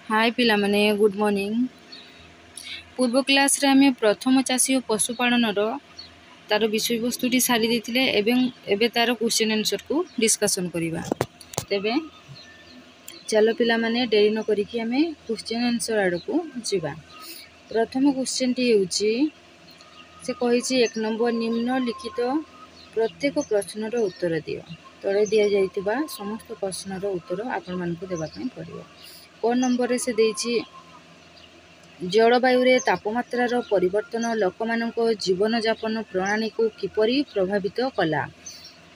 हाय पिला माने good morning. पूर्व क्लास रे आमे प्रथम चाषी और पशुपालन तार विषय वस्तुटी सारी देथिले एबे तार क्वेश्चन आंसर को डिस्कशन करिबा। तेबे चलो पिला माने डेरी न करिकि आमे क्वेश्चन आंसर आड़ को जिबा। प्रथम क्वेश्चन टी होउची से कहिची 1 नंबर निम्नलिखित प्रत्येक प्रश्नर उत्तर दियो। तळे दिया जाइतिबा समस्त प्रश्नर उत्तर आपण मानकु देबा पई पड़िबो। क नंबर रे से देइची जलवायु रे तापमात्रार परिवर्तन लोकमानक जीवन यापन प्रणाली को किपरि प्रभावित कला।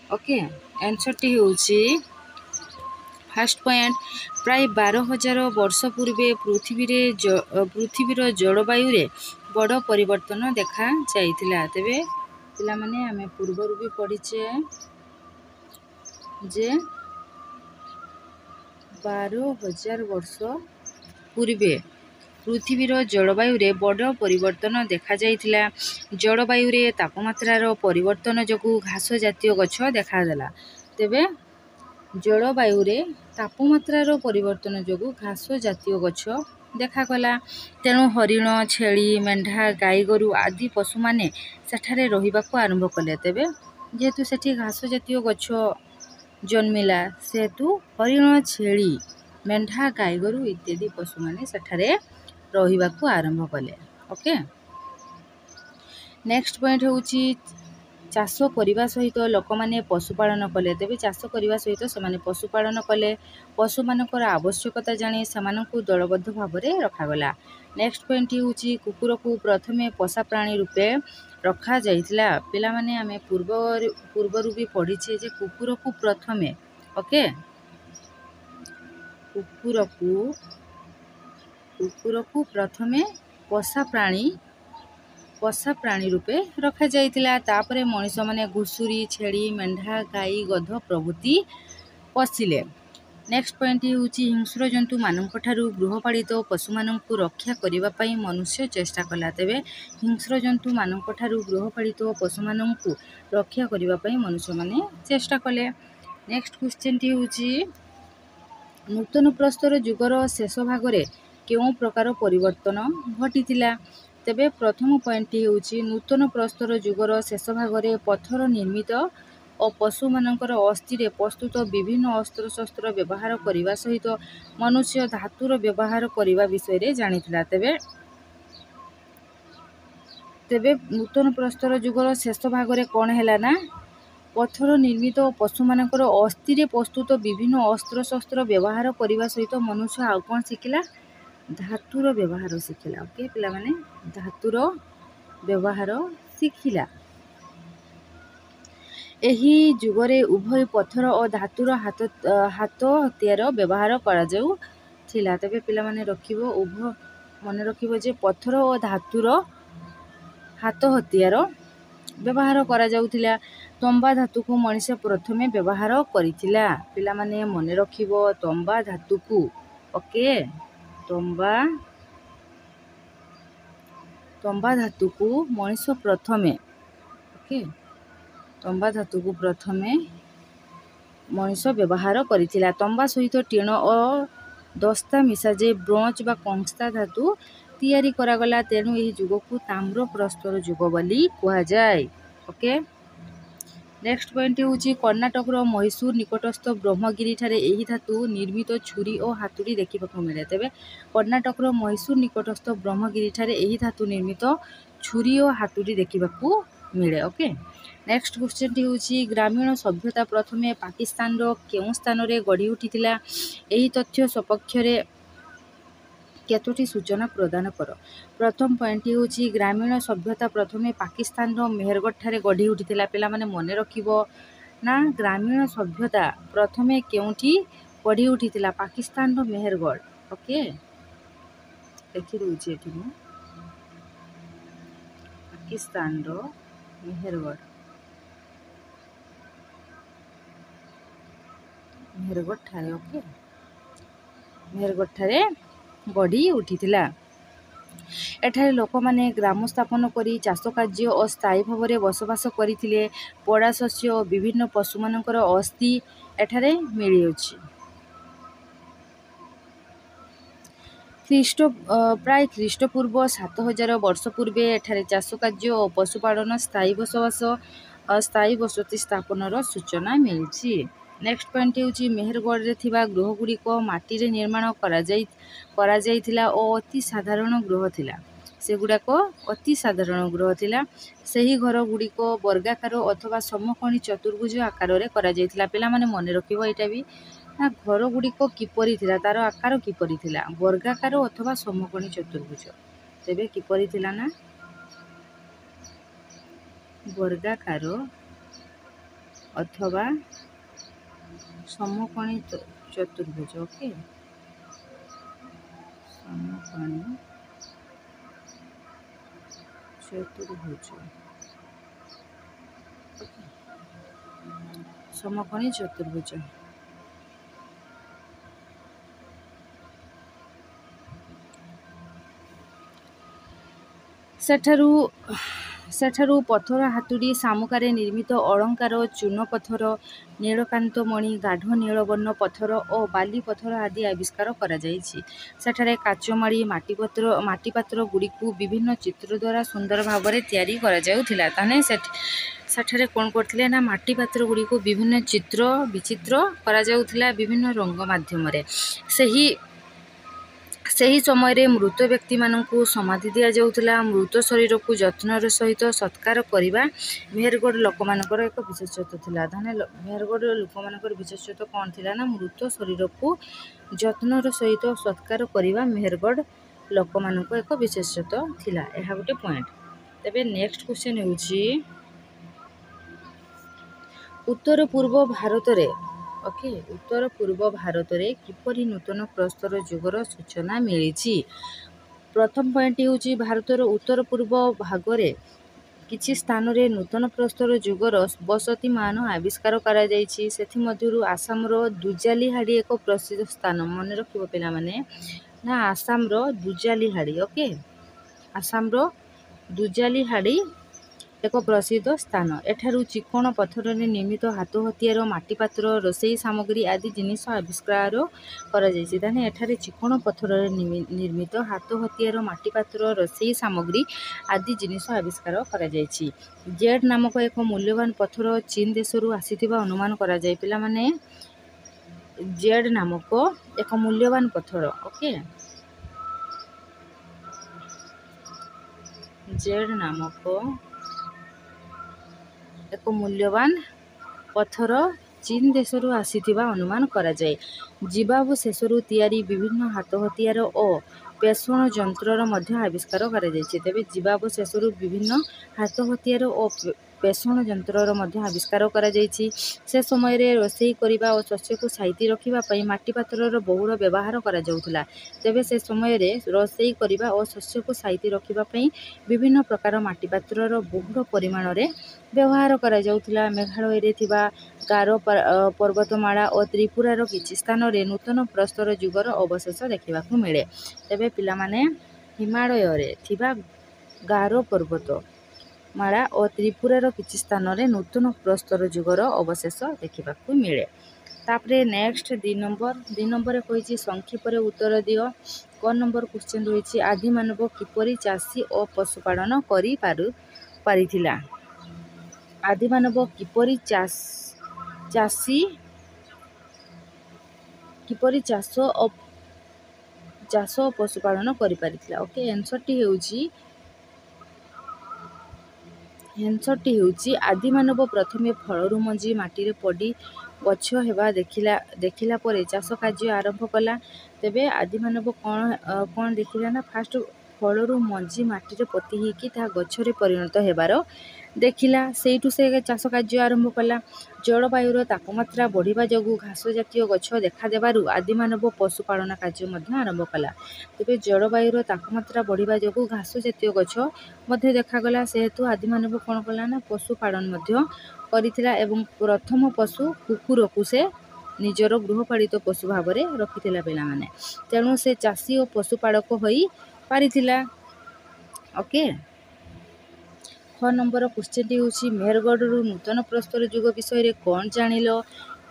ओके आंसर टी होउची फर्स्ट पॉइंट प्राय 12,000 वर्ष पूर्वे पृथ्वीर जलवायु रे बड़ परिवर्तन देखा जाइतिला। तेबे पिला माने आमे पूर्वरु भी पढ़िचे जे 12,000 वर्ष पूर्वे पृथ्वीर जलवायु रे बड़ परिवर्तन देखा जाइतिला। जलवायु रे तापमात्रार परिवर्तन जगु घास जातीय गछ देखादेला। तेबे जलवायु रे तापमात्रार परिवर्तन जगु घास जातीय गछ देखागला। तेणु हरिण छेली मेंढा गाई गोरु आदि पशु माने सेठारे रहिबाकु आरंभ कले। तेबे जेहेतु सेठी घास जातीय गछ जन्मिला सेहेतु हरिण छेली मेंढा गाई गोरु इत्यादि पशु माने सेठारे रहिबाकु आरंभ कले। ओके नेक्स्ट पॉइंट होउची चाष करिबा सहित लोक माने पशुपालन कले। तेबे चाष करिबा सहित से पशुपालन कले। पशु मानकर आवश्यकता जानी सेमानकु दलबद्ध भाबरे रखागला। नेक्स्ट पॉइंट होउची कुकुर को प्रथमे पोषा प्राणी रूपे रखा जाइतिला। पिला माने आमे पूर्वरु भी पढ़िछे जे कुकुर को प्रथमे ओके कुकुर को प्रथमे पोषा प्राणी रूपे रखा जाइतिला। तापरे मनुष्य माने घुसुरी छेली मेंढा गाई गध प्रभृति पोषिले। नेक्स्ट पॉइंट होउची हिंस्र जंतु मानक ठारू गृहपालित पशु मानकु रक्षा करिबा पई मनुष्य चेष्टा कला। तेबे हिंस्र जंतु मानक ठारू गृहपालित पशु मानकु रक्षा करिबा पई मनुष्य माने चेष्टा कले। नेक्स्ट क्वेश्चन टी होउची नूतन प्रस्तर युगर शेष भागरे केउ प्रकार परिवर्तन घटितिला। तेबे प्रथम पॉइंट होउची नूतन प्रस्तर युगर शेष भागरे पत्थर निर्मित और पशु मानकर अस्थि रे प्रस्तुत विभिन्न अस्त्र शस्त्र व्यवहार करिबा सहित मनुष्य धातुर व्यवहार करिबा विषय रे जानितिला। तेबे नूतन प्रस्तर युगर शेष भागरे कोन हैला ना पत्थर निर्मित पशु मानकर अस्थि रे प्रस्तुत विभिन्न अस्त्र शस्त्र व्यवहार करिबा सहित मनुष्य आउ कोन शिखिला धातुर व्यवहार शिखिला। ओके पिला माने धातुर व्यवहार शिखिला। एही जुगरे उभय पत्थर और धातुर हाथ हथियार व्यवहार करा जाउ थिला। तबे पिला माने रखिबो उभय मने रखिबो जे पत्थर और धातुर हाथ हथियार व्यवहार करा जाउथिला। तंबा धातु को मनुष्य प्रथमे व्यवहार करिथिला। पिला माने मने रखिबो तंबा धातु को ओके तंबा धातु को मनुष्य प्रथमे ओके तंबा धातु को प्रथमे मनुष्य व्यवहार करिथिला। तंबा सहित टीण और दस्ता मिसा जे ब्रोंज बा कंस्ता धातु तैयारी करागला। तेणु एही जुग को ताम्र प्रस्तर जुग बोली कहा जाय। ओके नेक्स्ट पॉइंट होउची कर्नाटक रो मैसूर निकटस्थ ब्रह्मगिरी ठारे एही धातु निर्मित छुरी और हातुड़ी देखिबाकु मिले। तेबे कर्नाटक रो मैसूर निकटस्थ ब्रह्मगिरी ठारे एही धातु निर्मित छुरी और हातुड़ी देखिबाकु मिले। ओके नेक्स्ट क्वेश्चन टी होउची ग्रामीण सभ्यता प्रथमे पाकिस्तान रो केउ स्थान रे गढ़ी उठितिला। एही तथ्य सपक्ष रे केतोटी सूचना प्रदान कर। प्रथम पॉइंट होउची ग्रामीण सभ्यता प्रथमे पाकिस्तान रो मेहरगढ़ ठारे गढ़ी उठितिला। पिला माने मने रखिबो ना ग्रामीण सभ्यता प्रथमे केउठी गढ़ी उठितिला पाकिस्तान रो मेहरगढ़। ओके देखि रहउची एठी मु पाकिस्तान रो मेहरगढ़ ठारे ओके मेहरगढ़ ठारे गढ़ी उठितिला। एठारे लोक माने ग्राम स्थापन करी चाष कार्य और स्थायी भाव में बसवास करथिले। पड़ा शस्य और विभिन्न पशु मानकर अस्थि एठारे मिली अछि। ପ୍ରାୟ ଖ୍ରୀଷ୍ଟପୂର୍ବ 7000 ବର୍ଷ ପୂର୍ବେ ଏଠାରେ ଚାଷ କାର୍ଯ୍ୟ ଓ ପଶୁପାଳନ ସ୍ଥାୟୀ ବସବାସ ଅସ୍ଥାୟୀ ବସତି ସ୍ଥାପନର ସୂଚନା ମିଳିଛି। ନେକ୍ସଟ ପଏଣ୍ଟ ହେଉଛି ମେହେରଗଡ଼ରେ ଥିବା ଗୃହଗୁଡ଼ିକ ମାଟିରେ ନିର୍ମାଣ କରାଯାଇଥିଲା ଓ ଅତି ସାଧାରଣ ଗୃହ ଥିଲା। ସେଗୁଡ଼ାକ ଅତି ସାଧାରଣ ଗୃହ ଥିଲା। ସେହି ଘରଗୁଡ଼ିକ ବର୍ଗାକାର ଅଥବା ସମକୋଣୀ ଚତୁର୍ଭୁଜ ଆକାରରେ କରାଯାଇଥିଲା। ପିଲାମାନେ ମନେ ରଖିବ ଏଇଟା ବି ନା ଘରଗୁଡ଼ିକ କିପରି ଥିଲା, ତାର ଆକାର କିପରି ଥିଲା, ବର୍ଗାକାର ଅଥବା ସମକୋଣୀ ଚତୁର୍ଭୁଜ। ତେବେ କିପରି ଥିଲା ନା ବର୍ଗାକାର ଅଥବା ସମକୋଣୀ ଚତୁର୍ଭୁଜ। ଓକେ, ସମକୋଣୀ ଚତୁର୍ଭୁଜ, ସମକୋଣୀ ଚତୁର୍ଭୁଜ। ସେଠାରୁ ପଥର ହାତୁଡ଼ି, ଶାମୁକାରେ ନିର୍ମିତ ଅଳଙ୍କାର, ଚୂନପଥର, ନୀଳକାନ୍ତ ମଣି, ଗାଢ଼ ନୀଳବର୍ଣ୍ଣ ପଥର ଓ ବାଲି ପଥର ଆଦି ଆବିଷ୍କାର କରାଯାଇଛି। ସେଠାରେ କାଚମାଳି ମାଟିପାତ୍ର ଗୁଡ଼ିକୁ ବିଭିନ୍ନ ଚିତ୍ର ଦ୍ୱାରା ସୁନ୍ଦର ଭାବରେ ତିଆରି କରାଯାଉଥିଲା। ତାହେଲେ ସେଠାରେ କ'ଣ କରୁଥିଲେ ନା ମାଟି ପାତ୍ର ଗୁଡ଼ିକୁ ବିଭିନ୍ନ ବିଚିତ୍ର କରାଯାଉଥିଲା ବିଭିନ୍ନ ରଙ୍ଗ ମାଧ୍ୟମରେ। ସେହି ସମୟରେ ମୃତ ବ୍ୟକ୍ତିମାନଙ୍କୁ ସମାଧି ଦିଆଯାଉଥିଲା। ମୃତ ଶରୀରକୁ ଯତ୍ନର ସହିତ ସତ୍କାର କରିବା ମେହେରଗଡ଼ ଲୋକମାନଙ୍କର ଏକ ବିଶେଷତ୍ୱ ଥିଲା। ତାହେଲେ ମେହେରଗଡ଼ ଲୋକମାନଙ୍କର ବିଶେଷତ୍ୱ କ'ଣ ଥିଲା ନା ମୃତ ଶରୀରକୁ ଯତ୍ନର ସହିତ ସତ୍କାର କରିବା ମେହେରଗଡ଼ ଲୋକମାନଙ୍କ ଏକ ବିଶେଷତ୍ୱ ଥିଲା। ଏହା ଗୋଟେ ପଏଣ୍ଟ। ତେବେ ନେକ୍ସଟ କ୍ୱେଶ୍ଚନ୍ ହେଉଛି ଉତ୍ତର ପୂର୍ବ ଭାରତରେ କିପରି ନୂତନ ପ୍ରସ୍ତର ଯୁଗର ସୂଚନା ମିଳିଛି? ପ୍ରଥମ ପଏଣ୍ଟ ହେଉଛି ଭାରତର ଉତ୍ତର ପୂର୍ବ ଭାଗରେ କିଛି ସ୍ଥାନରେ ନୂତନ ପ୍ରସ୍ତର ଯୁଗର ବସତିମାନ ଆବିଷ୍କାର କରାଯାଇଛି। ସେଥିମଧ୍ୟରୁ ଆସାମର ଦୁଜାଲିହାଡ଼ି ଏକ ପ୍ରସିଦ୍ଧ ସ୍ଥାନ। ମନେ ରଖିବ ପିଲାମାନେ ନା ଆସାମର ଦୁଜାଲିହାଡ଼ି। ଓକେ, ଆସାମର ଦୁଜାଲିହାଡ଼ି ଏକ ପ୍ରସିଦ୍ଧ ସ୍ଥାନ। ଏଠାରୁ ଚିକ୍କଣ ପଥରରେ ନିର୍ମିତ ହାତ ହତିଆର, ମାଟିପାତ୍ର, ରୋଷେଇ ସାମଗ୍ରୀ ଆଦି ଜିନିଷ ଆବିଷ୍କାର କରାଯାଇଛି। ତାହେଲେ ଏଠାରେ ଚିକ୍କଣ ପଥରରେ ନିର୍ମିତ ହାତ ହତିଆର, ମାଟିପାତ୍ର, ରୋଷେଇ ସାମଗ୍ରୀ ଆଦି ଜିନିଷ ଆବିଷ୍କାର କରାଯାଇଛି। ଜେଡ୍ ନାମକ ଏକ ମୂଲ୍ୟବାନ ପଥର ଚୀନ ଦେଶରୁ ଆସିଥିବା ଅନୁମାନ କରାଯାଏ। ପିଲାମାନେ ଜେଡ୍ ନାମକ ଏକ ମୂଲ୍ୟବାନ ପଥର। ଓକେ, ଜେଡ୍ ନାମକ ଏକ ମୂଲ୍ୟବାନ ପଥର ଚୀନ ଦେଶରୁ ଆସିଥିବା ଅନୁମାନ କରାଯାଏ। ଜିବାବ ଶେଷରୁ ତିଆରି ବିଭିନ୍ନ ହାତ ହତିଆର ଓ ପେଷଣ ଯନ୍ତ୍ରର ମଧ୍ୟ ଆବିଷ୍କାର କରାଯାଇଛି। ତେବେ ଜିବାବ ଶେଷରୁ ବିଭିନ୍ନ ହାତ ହତିଆର ଓ ପେଷଣ ଯନ୍ତ୍ରର ମଧ୍ୟ ଆବିଷ୍କାର କରାଯାଇଛି। ସେ ସମୟରେ ରୋଷେଇ କରିବା ଓ ଶସ୍ୟକୁ ସାଇତି ରଖିବା ପାଇଁ ମାଟି ପାତ୍ରର ବହୁଳ ବ୍ୟବହାର କରାଯାଉଥିଲା। ତେବେ ସେ ସମୟରେ ରୋଷେଇ କରିବା ଓ ଶସ୍ୟକୁ ସାଇତି ରଖିବା ପାଇଁ ବିଭିନ୍ନ ପ୍ରକାର ମାଟି ପାତ୍ରର ବହୁଳ ପରିମାଣରେ ବ୍ୟବହାର କରାଯାଉଥିଲା। ମେଘାଳୟରେ ଥିବା ଗାରୋ ପର୍ବତମାଳା ଓ ତ୍ରିପୁରାର କିଛି ସ୍ଥାନରେ ନୂତନ ପ୍ରସ୍ତର ଯୁଗର ଅବଶେଷ ଦେଖିବାକୁ ମିଳେ। ତେବେ ପିଲାମାନେ ହିମାଳୟରେ ଥିବା ଗାରୋ ପର୍ବତମାଳା ଓ ତ୍ରିପୁରାର କିଛି ସ୍ଥାନରେ ନୂତନ ପ୍ରସ୍ତର ଯୁଗର ଅବଶେଷ ଦେଖିବାକୁ ମିଳେ। ତାପରେ ନେକ୍ସଟ 2 ନମ୍ବରରେ କହିଛି ସଂକ୍ଷେପରେ ଉତ୍ତର ଦିଅ। କ ନମ୍ବର କ୍ୱେଶ୍ଚନ୍ ରହିଛି ଆଦିମାନବ କିପରି ଚାଷୀ ଓ ପଶୁପାଳନ କରିପାରିଥିଲା? ଆଦିମାନବ କିପରି ଚାଷ ଓ ପଶୁପାଳନ କରିପାରିଥିଲା? ଓକେ, ଆନ୍ସରଟି ହେଉଛି ଆଦିମାନବ ପ୍ରଥମେ ଫଳରୁ ମଞ୍ଜି ମାଟିରେ ପଡ଼ି ଗଛ ହେବା ଦେଖିଲା ପରେ ଚାଷ କାର୍ଯ୍ୟ ଆରମ୍ଭ କଲା। ତେବେ ଆଦିମାନବ କ'ଣ ଦେଖିଲା ନା ଫାଷ୍ଟ ଫଳରୁ ମଞ୍ଜି ମାଟିରେ ପୋତି ହେଇକି ତାହା ଗଛରେ ପରିଣତ ହେବାର ଦେଖିଲା। ସେଇଠୁ ସେ ଚାଷ କାର୍ଯ୍ୟ ଆରମ୍ଭ କଲା। ଜଳବାୟୁର ତାପମାତ୍ରା ବଢ଼ିବା ଯୋଗୁଁ ଘାସ ଜାତୀୟ ଗଛ ଦେଖାଦେବାରୁ ଆଦିମାନବ ପଶୁପାଳନ କାର୍ଯ୍ୟ ମଧ୍ୟ ଆରମ୍ଭ କଲା। ତେବେ ଜଳବାୟୁର ତାପମାତ୍ରା ବଢ଼ିବା ଯୋଗୁଁ ଘାସ ଜାତୀୟ ଗଛ ମଧ୍ୟ ଦେଖାଗଲା। ସେହେତୁ ଆଦିମାନବ କ'ଣ କଲା ନା ପଶୁପାଳନ ମଧ୍ୟ କରିଥିଲା ଏବଂ ପ୍ରଥମ ପଶୁ କୁକୁରକୁ ସେ ନିଜର ଗୃହପାଳିତ ପଶୁ ଭାବରେ ରଖିଥିଲା ପିଲାମାନେ। ତେଣୁ ସେ ଚାଷୀ ଓ ପଶୁପାଳକ ହୋଇ ପାରିଥିଲା। ଓକେ, খ ନମ୍ବର କ୍ୱେଶ୍ଚନଟି ହେଉଛି ମେହେରଗଡ଼ରୁ ନୂତନ ପ୍ରସ୍ତର ଯୁଗ ବିଷୟରେ କ'ଣ ଜାଣିଲ?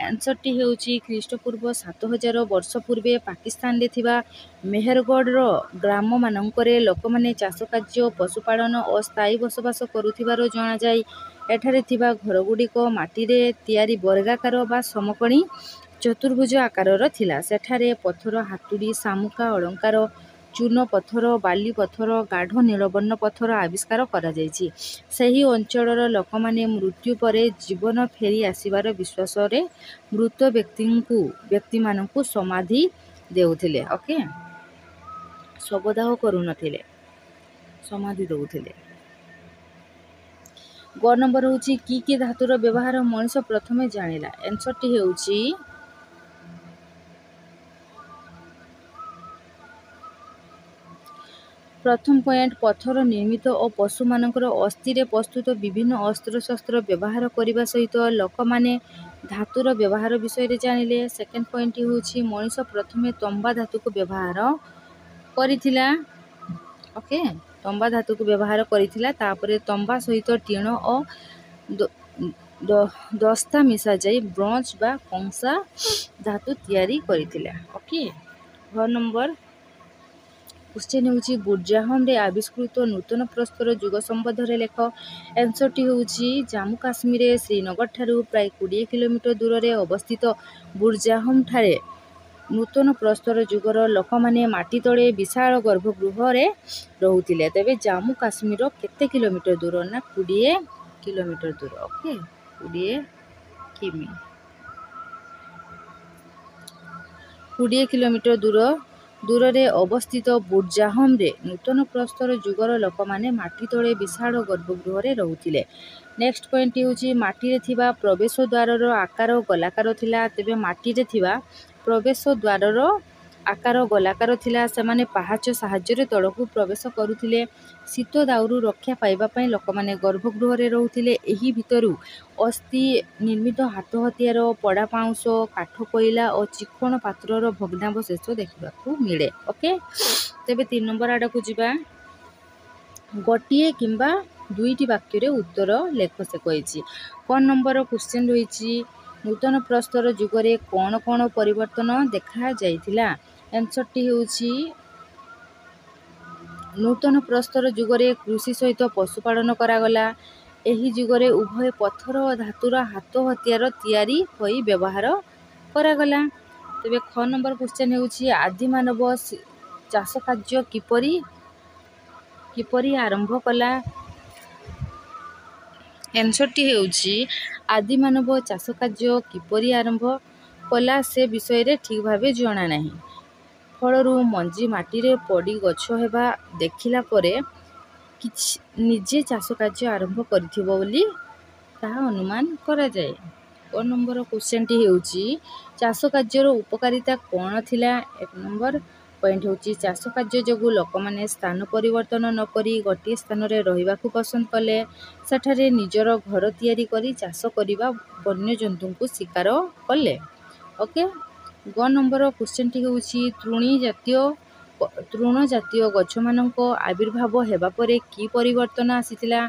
ଆନ୍ସରଟି ହେଉଛି ଖ୍ରୀଷ୍ଟପୂର୍ବ 7000 ବର୍ଷ ପୂର୍ବେ ପାକିସ୍ତାନରେ ଥିବା ମେହେରଗଡ଼ର ଗ୍ରାମମାନଙ୍କରେ ଲୋକମାନେ ଚାଷ କାର୍ଯ୍ୟ, ପଶୁପାଳନ ଓ ସ୍ଥାୟୀ ବସବାସ କରୁଥିବାର ଜଣାଯାଏ। ଏଠାରେ ଥିବା ଘରଗୁଡ଼ିକ ମାଟିରେ ତିଆରି ବର୍ଗାକାର ବା ସମକୋଣୀ ଚତୁର୍ଭୁଜ ଆକାରର ଥିଲା। ସେଠାରେ ପଥର, ହାତୁଡ଼ି, ଶାମୁକା, ଅଳଙ୍କାର, ଚୂନ ପଥର, ବାଲି ପଥର, ଗାଢ଼ ନୀଳବର୍ଣ୍ଣ ପଥର ଆବିଷ୍କାର କରାଯାଇଛି। ସେହି ଅଞ୍ଚଳର ଲୋକମାନେ ମୃତ୍ୟୁ ପରେ ଜୀବନ ଫେରି ଆସିବାର ବିଶ୍ୱାସରେ ମୃତ ବ୍ୟକ୍ତିମାନଙ୍କୁ ସମାଧି ଦେଉଥିଲେ। ଓକେ, ଶବଦାହ କରୁନଥିଲେ, ସମାଧି ଦେଉଥିଲେ। ଗ ନମ୍ବର ହେଉଛି କି ଧାତୁର ବ୍ୟବହାର ମଣିଷ ପ୍ରଥମେ ଜାଣିଲା? ଆନ୍ସରଟି ହେଉଛି ପ୍ରଥମ ପଏଣ୍ଟ ପଥର ନିର୍ମିତ ଓ ପଶୁମାନଙ୍କର ଅସ୍ଥିରେ ପ୍ରସ୍ତୁତ ବିଭିନ୍ନ ଅସ୍ତ୍ରଶସ୍ତ୍ର ବ୍ୟବହାର କରିବା ସହିତ ଲୋକମାନେ ଧାତୁର ବ୍ୟବହାର ବିଷୟରେ ଜାଣିଲେ। ସେକେଣ୍ଡ ପଏଣ୍ଟଟି ହେଉଛି ମଣିଷ ପ୍ରଥମେ ତମ୍ବା ଧାତୁକୁ ବ୍ୟବହାର କରିଥିଲା। ଓକେ, ତମ୍ବା ଧାତୁକୁ ବ୍ୟବହାର କରିଥିଲା। ତାପରେ ତମ୍ବା ସହିତ ଟିଣ ଓ ଦସ୍ତା ମିଶାଯାଇ ବ୍ରୋଞ୍ଜ ବା କଂସା ଧାତୁ ତିଆରି କରିଥିଲା। ଓକେ, ଘ ନମ୍ବର କ୍ୱେଶ୍ଚନ୍ ହେଉଛି ବୁର୍ଜାହମରେ ଆବିଷ୍କୃତ ନୂତନ ପ୍ରସ୍ତର ଯୁଗ ସମ୍ବନ୍ଧରେ ଲେଖ। ଆନ୍ସରଟି ହେଉଛି ଜାମ୍ମୁ କାଶ୍ମୀରରେ ଶ୍ରୀନଗରଠାରୁ ପ୍ରାୟ 20 କିଲୋମିଟର ଦୂରରେ ଅବସ୍ଥିତ ବୁର୍ଜାହମଠାରେ ନୂତନ ପ୍ରସ୍ତର ଯୁଗର ଲୋକମାନେ ମାଟି ତଳେ ବିଶାଳ ଗର୍ଭଗୃହରେ ରହୁଥିଲେ। ତେବେ ଜାମ୍ମୁ କାଶ୍ମୀରର କେତେ କିଲୋମିଟର ଦୂର? ନା 20 କିଲୋମିଟର ଦୂର। ଓକେ, 20 କିମି, 20 କିଲୋମିଟର ଦୂରରେ ଅବସ୍ଥିତ ବୁର୍ଜାହମରେ ନୂତନ ପ୍ରସ୍ତର ଯୁଗର ଲୋକମାନେ ମାଟି ତଳେ ବିଶାଳ ଗର୍ଭଗୃହରେ ରହୁଥିଲେ। ନେକ୍ସଟ ପଏଣ୍ଟଟି ହେଉଛି ମାଟିରେ ଥିବା ପ୍ରବେଶ ଦ୍ୱାରର ଆକାର ଗୋଲାକାର ଥିଲା। ତେବେ ମାଟିରେ ଥିବା ପ୍ରବେଶ ଦ୍ୱାରର ଆକାର ଗୋଲାକାର ଥିଲା। ସେମାନେ ପାହାଚ ସାହାଯ୍ୟରେ ତଳକୁ ପ୍ରବେଶ କରୁଥିଲେ। ଶୀତ ଦାଉରୁ ରକ୍ଷା ପାଇବା ପାଇଁ ଲୋକମାନେ ଗର୍ଭଗୃହରେ ରହୁଥିଲେ। ଏହି ଭିତରୁ ଅସ୍ଥି ନିର୍ମିତ ହାତ ହତିଆର, ପୋଡ଼ା ପାଉଁଶ, କାଠ, କୋଇଲା ଓ ଚିକ୍କଣ ପାତ୍ରର ଭଗ୍ନାବଶେଷ ଦେଖିବାକୁ ମିଳେ। ଓକେ, ତେବେ 3 ନମ୍ବର ଆଡ଼କୁ ଯିବା। ଗୋଟିଏ କିମ୍ବା ଦୁଇଟି ବାକ୍ୟରେ ଉତ୍ତର ଲେଖ ସେ କହିଛି। କ'ଣ ନମ୍ବର କ୍ୱେଶ୍ଚନ୍ ରହିଛି ନୂତନ ପ୍ରସ୍ତର ଯୁଗରେ କ'ଣ କ'ଣ ପରିବର୍ତ୍ତନ ଦେଖାଯାଇଥିଲା? ଆନ୍ସରଟି ହେଉଛି ନୂତନ ପ୍ରସ୍ତର ଯୁଗରେ କୃଷି ସହିତ ପଶୁପାଳନ କରାଗଲା। ଏହି ଯୁଗରେ ଉଭୟ ପଥର ଓ ଧାତୁର ହାତ ହତିଆର ତିଆରି ହୋଇ ବ୍ୟବହାର କରାଗଲା। ତେବେ ଖ ନମ୍ବର କ୍ୱେଶ୍ଚନ୍ ହେଉଛି ଆଦିମାନବ ଚାଷ କାର୍ଯ୍ୟ କିପରି ଆରମ୍ଭ କଲା? ଆନ୍ସରଟି ହେଉଛି ଆଦିମାନବ ଚାଷ କାର୍ଯ୍ୟ କିପରି ଆରମ୍ଭ କଲା ସେ ବିଷୟରେ ଠିକ୍ ଭାବେ ଜଣା ନାହିଁ। ଫଳରୁ ମଞ୍ଜି ମାଟିରେ ପଡ଼ି ଗଛ ହେବା ଦେଖିଲା ପରେ ନିଜେ ଚାଷ କାର୍ଯ୍ୟ ଆରମ୍ଭ କରିଥିବ ବୋଲି ତାହା ଅନୁମାନ କରାଯାଏ। କ ନମ୍ବର କ୍ୱେଶ୍ଚନ୍ଟି ହେଉଛି ଚାଷ କାର୍ଯ୍ୟର ଉପକାରିତା କ'ଣ ଥିଲା? 1 ନମ୍ବର ପଏଣ୍ଟ ହେଉଛି ଚାଷ କାର୍ଯ୍ୟ ଯୋଗୁଁ ଲୋକମାନେ ସ୍ଥାନ ପରିବର୍ତ୍ତନ ନକରି ଗୋଟିଏ ସ୍ଥାନରେ ରହିବାକୁ ପସନ୍ଦ କଲେ। ସେଠାରେ ନିଜର ଘର ତିଆରି କରି ଚାଷ କରିବା ବନ୍ୟଜନ୍ତୁଙ୍କୁ ଶିକାର କଲେ। ଓକେ, ଗ ନମ୍ବର କ୍ୱେଶ୍ଚନ୍ଟି ହେଉଛି ତୃଣଜାତୀୟ ଗଛମାନଙ୍କ ଆବିର୍ଭାବ ହେବା ପରେ କି ପରିବର୍ତ୍ତନ ଆସିଥିଲା?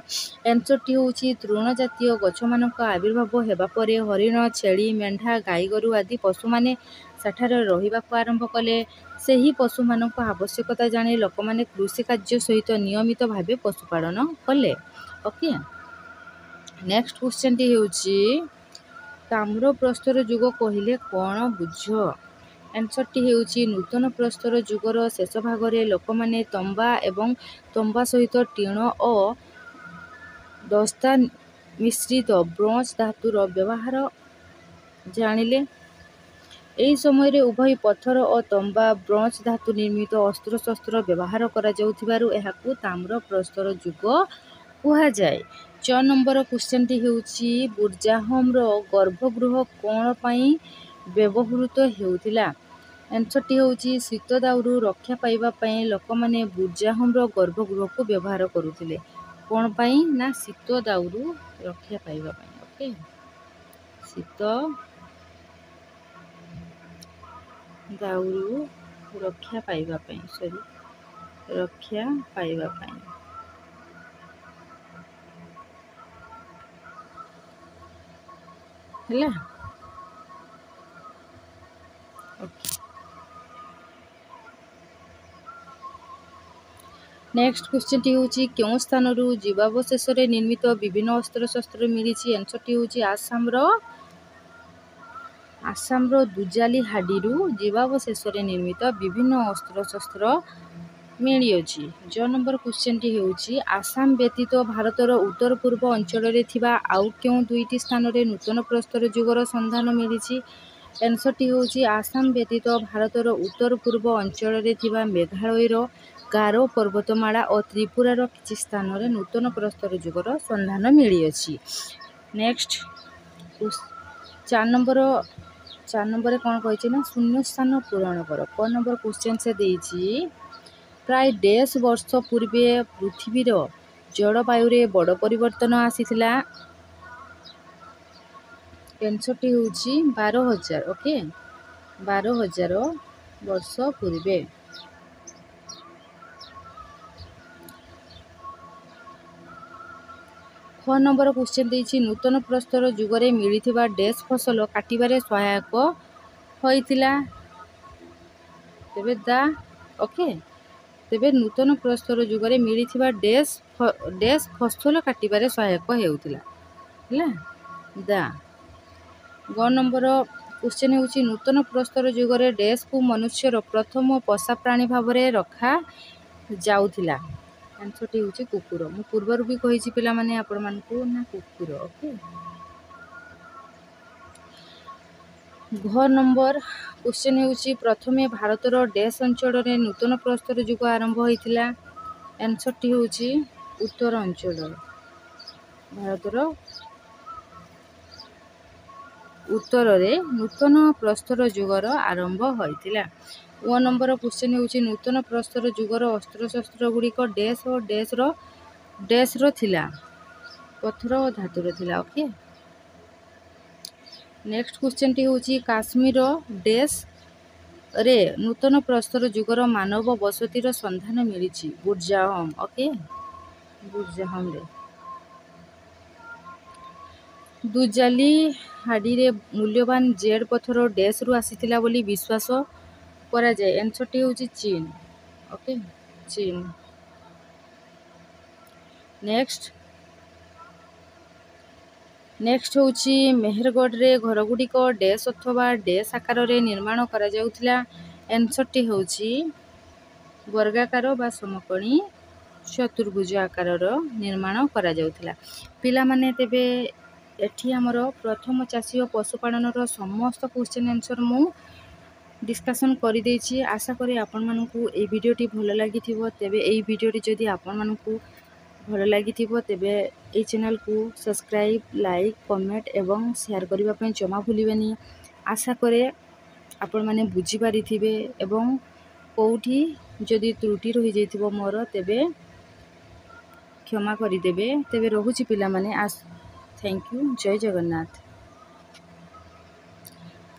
ଆନ୍ସରଟି ହେଉଛି ତୃଣଜାତୀୟ ଗଛମାନଙ୍କ ଆବିର୍ଭାବ ହେବା ପରେ ହରିଣ, ଛେଳି, ମେଣ୍ଢା, ଗାଈଗୋରୁ ଆଦି ପଶୁମାନେ ସେଠାରେ ରହିବାକୁ ଆରମ୍ଭ କଲେ। ସେହି ପଶୁମାନଙ୍କ ଆବଶ୍ୟକତା ଜାଣି ଲୋକମାନେ କୃଷି କାର୍ଯ୍ୟ ସହିତ ନିୟମିତ ଭାବେ ପଶୁପାଳନ କଲେ। ଓକେ, ନେକ୍ସଟ କ୍ୱେଶ୍ଚନ୍ଟି ହେଉଛି ତାମ୍ର ପ୍ରସ୍ତର ଯୁଗ କହିଲେ କ'ଣ ବୁଝ? ଆନ୍ସରଟି ହେଉଛି ନୂତନ ପ୍ରସ୍ତର ଯୁଗର ଶେଷ ଭାଗରେ ଲୋକମାନେ ତମ୍ବା ଏବଂ ତମ୍ବା ସହିତ ଟିଣ ଓ ଦସ୍ତା ମିଶ୍ରିତ ବ୍ରୋଞ୍ଜ ଧାତୁର ବ୍ୟବହାର ଜାଣିଲେ। ଏହି ସମୟରେ ଉଭୟ ପଥର ଓ ତମ୍ବା ବ୍ରୋଞ୍ଜ ଧାତୁ ନିର୍ମିତ ଅସ୍ତ୍ରଶସ୍ତ୍ର ବ୍ୟବହାର କରାଯାଉଥିବାରୁ ଏହାକୁ ତାମ୍ର ପ୍ରସ୍ତର ଯୁଗ କୁହାଯାଏ। 4 ନମ୍ବର କ୍ୱେଶ୍ଚନ୍ଟି ହେଉଛି ବୁର୍ଜାହମର ଗର୍ଭଗୃହ କ'ଣ ପାଇଁ ବ୍ୟବହୃତ ହେଉଥିଲା? ଆନ୍ସରଟି ହେଉଛି ଶୀତ ଦାଉରୁ ରକ୍ଷା ପାଇବା ପାଇଁ ଲୋକମାନେ ବୁର୍ଜାହମର ଗର୍ଭଗୃହକୁ ବ୍ୟବହାର କରୁଥିଲେ। କ'ଣ ପାଇଁ? ନା ଶୀତ ଦାଉରୁ ରକ୍ଷା ପାଇବା ପାଇଁ। ଓକେ, ଶୀତ ଦାଉରୁ ରକ୍ଷା ପାଇବା ପାଇଁ ହେଲା। ओके नेक्स्ट क्वेश्चन टी होची क्यों स्थान रु जीवावशेष रे निर्मित विभिन्न अस्त्र शस्त्र मिली आंसर टी होची आसाम रो दुजाली हाडी रु जीवावशेष रे निर्मित विभिन्न अस्त्र शस्त्र मिली अछि। जो नंबर क्वेश्चन टी होची आसाम व्यतीत भारतर उत्तर पूर्व अंचल रे थिबा आउ क्यों दुईटी स्थान रे नूतन प्रस्तर युगर संधान मिली आंसर टी होची आसाम व्यतीत भारतर उत्तर पूर्व अंचल रे थिबा मेघालय रो गारो पर्वतमाला और त्रिपुरार किछि स्थान रे नूतन प्रस्तर युगर संधान मिली अछि। नेक्स्ट 4 नंबर कौन कही ना शून्य स्थान पूरण कर। क नंबर क्वेश्चन से देछि प्राय 10 वर्ष पूर्वे पृथ्वीर जलवायु रे बड़ परिवर्तन आसीथिला आंसरटी होछि 12,000 ओके 12,000 वर्ष पूर्वे। ख नंबर क्वेश्चन देछि नूतन प्रस्तर युगरे मिलिथिबा डैश फसल काटिबारे सहायक होइतिला तेबे दा ओके तेबे नूतन प्रस्तर युगरे मिलिथिबा डैश फसल काटिबारे सहायक हेउतिला हैला दा। ग नंबर क्वेश्चन होछि नूतन प्रस्तर युगरे डैश को मनुष्यर प्रथम पोषा प्राणी भावरे रखा जाउथिला आंसरटी होछि कुकुर। मु पूर्वर भी कहिछि पिला माने आपण मानकू ना कुकुर ओके। घ नंबर क्वेश्चन होछि प्रथमे भारतर डैश अंचल रे नूतन प्रस्तर युग आरंभ होइथिला आंसरटी होछि उत्तर अंचल भारतर उत्तर रे नूतन प्रस्तर युगर आरंभ होइथिला। ओ नंबर क्वेश्चन होछि नूतन प्रस्तर युगर अस्त्र शस्त्र गुड़िक डैश और डैश रो थिला पत्थर और धातु रो थिला ओके। नेक्स्ट क्वेश्चन टी होछि काश्मीर डैश रे नूतन प्रस्तर युगर मानव बसती रो संधान मिलिछि बुर्जाहम ओके बुर्जाहम रे। दुजाली हाडी रे मूल्यवान जेड पत्थर डैश रु आसीथिला बोली विश्वास करा जाय आंसरटी होछि चीन ओके चीन। नेक्स्ट होछि मेहरगढ़ रे घर गुड़िक डैश अथवा डैश आकार रे निर्माण करा जाउथिला आंसरटी होछि वर्गाकार बा समकोणी चतुर्भुज आकार रो निर्माण करा जाउथिला। पिला माने तेबे एठी हमर प्रथम चासी और पशुपालन रो समस्त क्वेश्चन आंसर मु डिस्कशन करि देछि। आशा करी आपण मानकू ए वीडियोटी भलो लागिथिबो तेबे ए वीडियोटी जदि आपण मानकू भलो लागिथिबो तेबे ए चैनल को सब्सक्राइब लाइक कमेंट एवं शेयर करिबा पय जमा भूलिबेनी। आशा करे आपण माने बुझी पारिथिबे एवं कोउठी जदि त्रुटि रहि जैथिबो मोर तेबे क्षमा करि देबे। तेबे रहुछि पिला माने थैंक यू जय जगन्नाथ।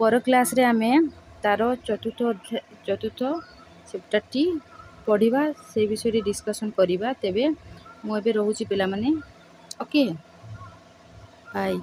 पर क्लास रे आमे तार चतुर्थ चैप्टर टी पढ़िबा से विषय डिस्कशन करिबा। तेबे मु एबे रहुछि पिला माने ओके बाय।